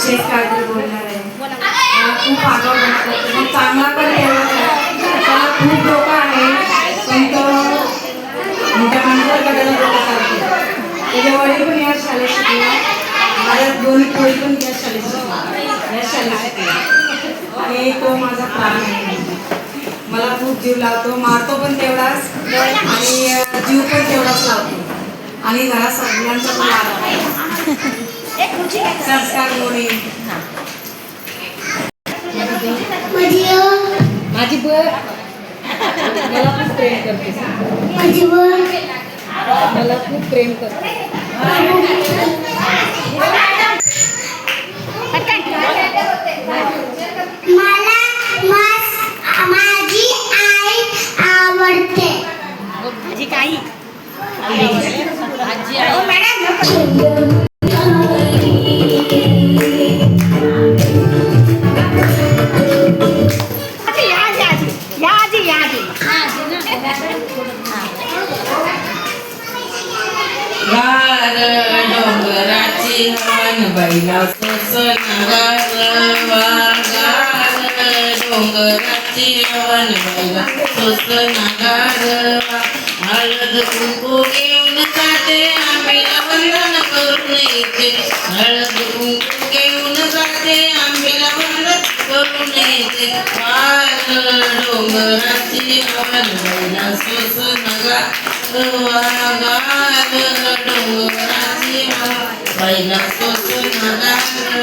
विशेष काहीतरी बोलणार आहे. खूप आगाऊ बनतो पण चांगला पण तेवढाच आहे. त्याला खूप डोकं आहे पण तो मोठ्या माणसाकडे डोकं चालतो. त्याचे वडील पण या शाळेत शिकले, माझ्या दोन्ही पोळी पण या शाळेत शिकले, या शाळेत शिकले आणि तो माझा प्राण आहे. मला खूप जीव लावतो, मारतो पण तेवढाच आणि जीव पण तेवढाच लावतो आणि घरात सगळ्यांचा पण लाभ संस्कार मोडी माझी बर मला खूप प्रेम करते. माझी बर मला खूप प्रेम करते. माझी आई आवडते. माझी काही आजी हो मॅडम गार डोंगराची हवन बैला सोसनागार गार डोंगराची हवन बैला सोसनागार हळद कुंकू घेऊन जाते आंबीला वंदन करून येते. हळद कुंकू घेऊन जाते आंबीला वंदन करून येते. गार डोंगराची हवन बैला सोसनागार गार डोंगराची हवन बैला सोसनागार.